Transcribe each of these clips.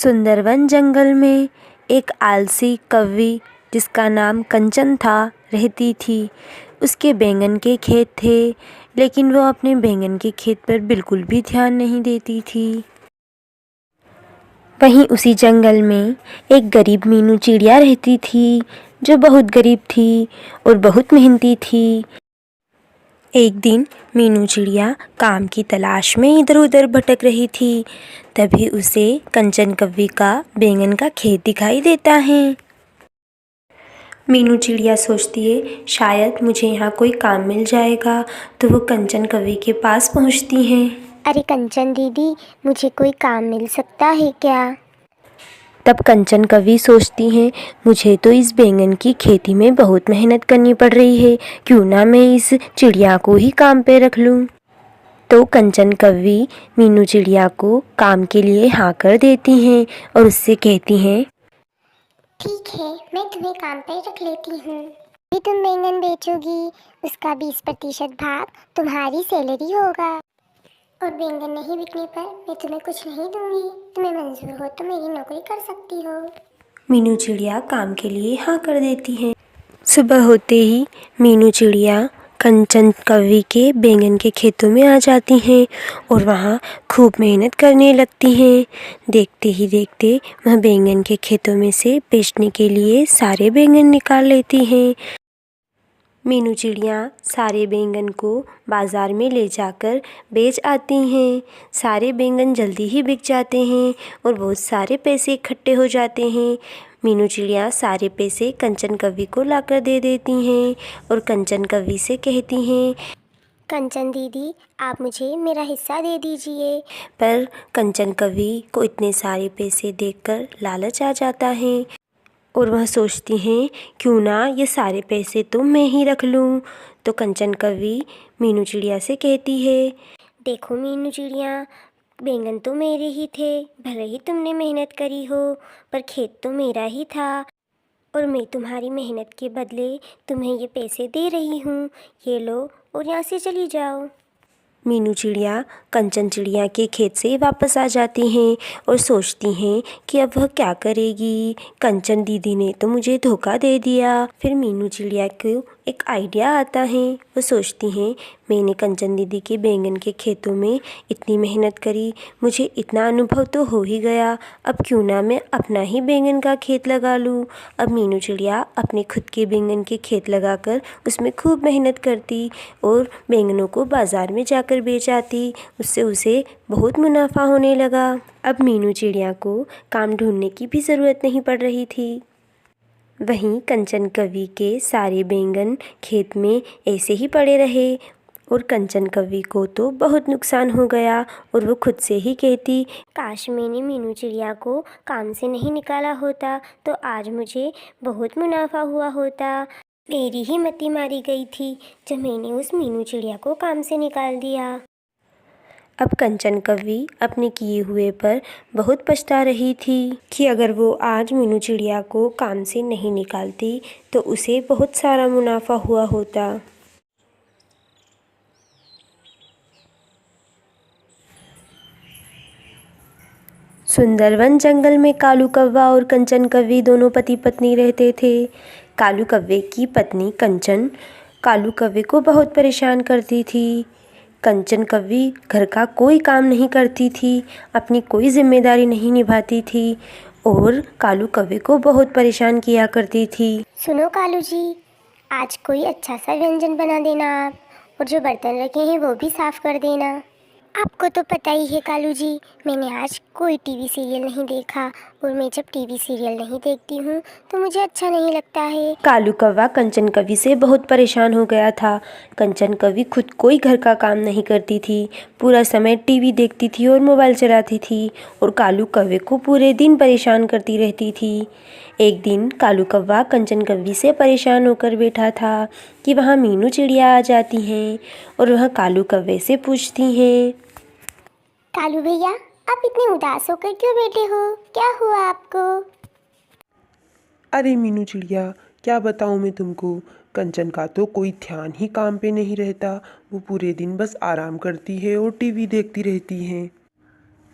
सुंदरवन जंगल में एक आलसी कौवी जिसका नाम कंचन था रहती थी। उसके बैंगन के खेत थे, लेकिन वो अपने बैंगन के खेत पर बिल्कुल भी ध्यान नहीं देती थी। वहीं उसी जंगल में एक गरीब मीनू चिड़िया रहती थी, जो बहुत गरीब थी और बहुत मेहनती थी। एक दिन मीनू चिड़िया काम की तलाश में इधर उधर भटक रही थी। तभी उसे कंचन कौवी का बैंगन का खेत दिखाई देता है। मीनू चिड़िया सोचती है शायद मुझे यहाँ कोई काम मिल जाएगा, तो वो कंचन कौवी के पास पहुँचती है। अरे कंचन दीदी, मुझे कोई काम मिल सकता है क्या? तब कंचन कौवी सोचती हैं मुझे तो इस बैंगन की खेती में बहुत मेहनत करनी पड़ रही है, क्यों ना मैं इस चिड़िया को ही काम पे रख लूँ। तो कंचन कौवी मीनू चिड़िया को काम के लिए हाँ कर देती हैं और उससे कहती हैं, ठीक है, मैं तुम्हें काम पर रख लेती हूँ। भी तुम बैंगन बेचोगी, उसका 20% भाग तुम्हारी सैलरी होगा। और बैंगन नहीं बिकने पर मैं तुम्हें कुछ नहीं दूंगी। तुम्हें मंजूर हो तो मेरी नौकरी कर सकती हो। मीनू चिड़िया काम के लिए हाँ कर देती हैं। सुबह होते ही मीनू चिड़िया कंचन कौवी के बैंगन के खेतों में आ जाती हैं और वहाँ खूब मेहनत करने लगती हैं। देखते ही देखते वह बैंगन के खेतों में से बेचने के लिए सारे बैंगन निकाल लेती हैं। मीनू चिड़िया सारे बैंगन को बाज़ार में ले जाकर बेच आती हैं। सारे बैंगन जल्दी ही बिक जाते हैं और बहुत सारे पैसे इकट्ठे हो जाते हैं। मीनू चिड़िया सारे पैसे कंचन कौवी को लाकर दे देती हैं और कंचन कौवी से कहती हैं, कंचन दीदी, आप मुझे मेरा हिस्सा दे दीजिए। पर कंचन कौवी को इतने सारे पैसे देखकर लालच आ जाता है और वह सोचती हैं क्यों ना ये सारे पैसे तो मैं ही रख लूँ। तो कंचन कौवी मीनू चिड़िया से कहती है, देखो मीनू चिड़िया, बैंगन तो मेरे ही थे, भले ही तुमने मेहनत करी हो, पर खेत तो मेरा ही था और मैं तुम्हारी मेहनत के बदले तुम्हें ये पैसे दे रही हूँ। ये लो और यहाँ से चली जाओ। मीनू चिड़िया कंचन चिड़िया के खेत से वापस आ जाती हैं और सोचती हैं कि अब वह क्या करेगी। कंचन दीदी ने तो मुझे धोखा दे दिया। फिर मीनू चिड़िया को एक आइडिया आता है। वो सोचती हैं मैंने कंचन दीदी के बैंगन के खेतों में इतनी मेहनत करी, मुझे इतना अनुभव तो हो ही गया, अब क्यों ना मैं अपना ही बैंगन का खेत लगा लूँ। अब मीनू चिड़िया अपने खुद के बैंगन के खेत लगाकर उसमें खूब मेहनत करती और बैंगनों को बाज़ार में जाकर बेच आती। उससे उसे बहुत मुनाफा होने लगा। अब मीनू चिड़िया को काम ढूंढने की भी ज़रूरत नहीं पड़ रही थी। वहीं कंचन कौवी के सारे बैंगन खेत में ऐसे ही पड़े रहे और कंचन कौवी को तो बहुत नुकसान हो गया और वो खुद से ही कहती, काश मैंने मीनू चिड़िया को काम से नहीं निकाला होता तो आज मुझे बहुत मुनाफा हुआ होता। मेरी ही मती मारी गई थी जब मैंने उस मीनू चिड़िया को काम से निकाल दिया। अब कंचन कौवी अपने किए हुए पर बहुत पछता रही थी कि अगर वो आज मीनू चिड़िया को काम से नहीं निकालती तो उसे बहुत सारा मुनाफा हुआ होता। सुंदरवन जंगल में कालू कौवा और कंचन कौवी दोनों पति पत्नी रहते थे। कालू कौवे की पत्नी कंचन कालू कौवे को बहुत परेशान करती थी। कंचन कौवी घर का कोई काम नहीं करती थी, अपनी कोई जिम्मेदारी नहीं निभाती थी और कालू कौवे को बहुत परेशान किया करती थी। सुनो कालू जी, आज कोई अच्छा सा व्यंजन बना देना आप, और जो बर्तन रखे हैं वो भी साफ कर देना। आपको तो पता ही है कालू जी, मैंने आज कोई टीवी सीरियल नहीं देखा और मैं जब टीवी सीरियल नहीं देखती हूँ तो मुझे अच्छा नहीं लगता है। कालू कौवा कंचन कौवी से बहुत परेशान हो गया था। कंचन कौवी खुद कोई घर का काम नहीं करती थी, पूरा समय टीवी देखती थी और मोबाइल चलाती थी और कालू कौवे को पूरे दिन परेशान करती रहती थी। एक दिन कालू कौवा कंचन कौवी से परेशान होकर बैठा था कि वहाँ मीनू चिड़िया आ जाती हैं और वह कालू कौवे से पूछती हैं, कालू भैया, आप इतने उदास होकर क्यों बैठे हो? क्या हुआ आपको? अरे मीनू चिड़िया, क्या बताऊँ मैं तुमको। कंचन का तो कोई ध्यान ही काम पे नहीं रहता। वो पूरे दिन बस आराम करती है और टीवी देखती रहती है।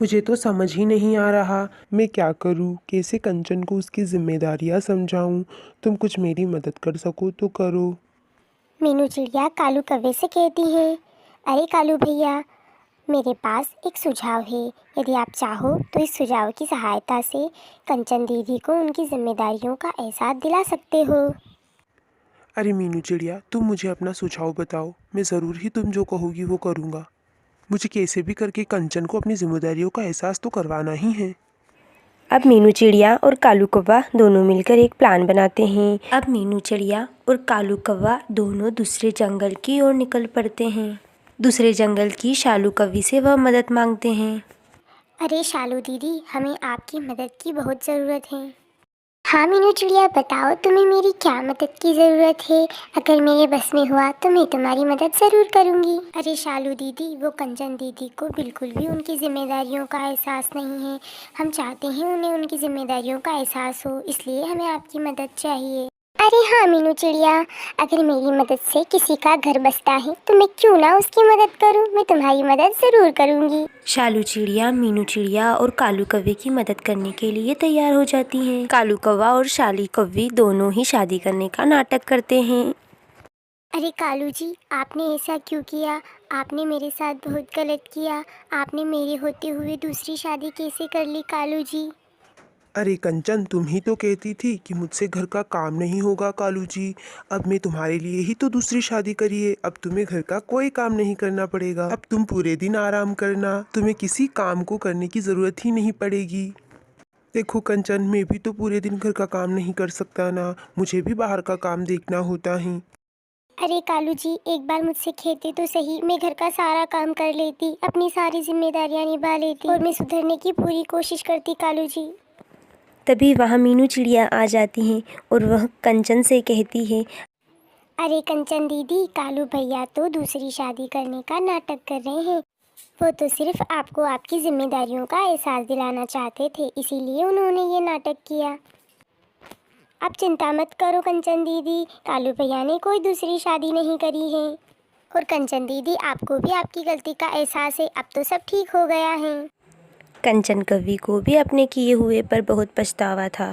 मुझे तो समझ ही नहीं आ रहा मैं क्या करूं, कैसे कंचन को उसकी जिम्मेदारियां समझाऊं। तुम कुछ मेरी मदद कर सको तो करो। मीनू चिड़िया कालू कौवे से कहती है, अरे कालू भैया, मेरे पास एक सुझाव है। यदि आप चाहो तो इस सुझाव की सहायता से कंचन दीदी को उनकी जिम्मेदारियों का एहसास दिला सकते हो। अरे मीनू चिड़िया, तुम मुझे अपना सुझाव बताओ, मैं ज़रूर ही तुम जो कहोगी वो करूँगा। मुझे कैसे भी करके कंचन को अपनी जिम्मेदारियों का एहसास तो करवाना ही है। अब मीनू चिड़िया और कालू कौवा दोनों मिलकर एक प्लान बनाते हैं। अब मीनू चिड़िया और कालू कौवा दोनों दूसरे जंगल की ओर निकल पड़ते हैं। दूसरे जंगल की शालू कौवी से वह मदद मांगते हैं। अरे शालू दीदी, हमें आपकी मदद की बहुत ज़रूरत है। हाँ मीनू चिड़िया, बताओ तुम्हें मेरी क्या मदद की ज़रूरत है। अगर मेरे बस में हुआ तो मैं तुम्हारी मदद ज़रूर करूँगी। अरे शालू दीदी, वो कंचन दीदी को बिल्कुल भी उनकी जिम्मेदारियों का एहसास नहीं है। हम चाहते हैं उन्हें उनकी जिम्मेदारियों का एहसास हो, इसलिए हमें आपकी मदद चाहिए। अरे हाँ मीनू चिड़िया, अगर मेरी मदद से किसी का घर बसता है तो मैं क्यों ना उसकी मदद करूँ। मैं तुम्हारी मदद ज़रूर करूँगी। शालू चिड़िया मीनू चिड़िया और कालू कौवे की मदद करने के लिए तैयार हो जाती हैं। कालू कौवा और शाली कौवी दोनों ही शादी करने का नाटक करते हैं। अरे कालू जी, आपने ऐसा क्यों किया। आपने मेरे साथ बहुत गलत किया। आपने मेरे होते हुए दूसरी शादी कैसे कर ली कालू जी। अरे कंचन, तुम ही तो कहती थी कि मुझसे घर का काम नहीं होगा कालू जी। अब मैं तुम्हारे लिए ही तो दूसरी शादी करी है। अब तुम्हें घर का कोई काम नहीं करना पड़ेगा। अब तुम पूरे दिन आराम करना, तुम्हें किसी काम को करने की ज़रूरत ही नहीं पड़ेगी। देखो कंचन, मैं भी तो पूरे दिन घर का काम नहीं कर सकता ना, मुझे भी बाहर का काम देखना होता है। अरे कालू जी, एक बार मुझसे कहते तो सही, मैं घर का सारा काम कर लेती, अपनी सारी जिम्मेदारियां निभा लेती और मैं सुधरने की पूरी कोशिश करती कालू जी। तभी वहाँ मीनू चिड़िया आ जाती हैं और वह कंचन से कहती है, अरे कंचन दीदी, कालू भैया तो दूसरी शादी करने का नाटक कर रहे हैं। वो तो सिर्फ आपको आपकी जिम्मेदारियों का एहसास दिलाना चाहते थे, इसीलिए उन्होंने ये नाटक किया। आप चिंता मत करो कंचन दीदी, कालू भैया ने कोई दूसरी शादी नहीं करी है। और कंचन दीदी, आपको भी आपकी गलती का एहसास है, अब तो सब ठीक हो गया है। कंचन कौवी को भी अपने किए हुए पर बहुत पछतावा था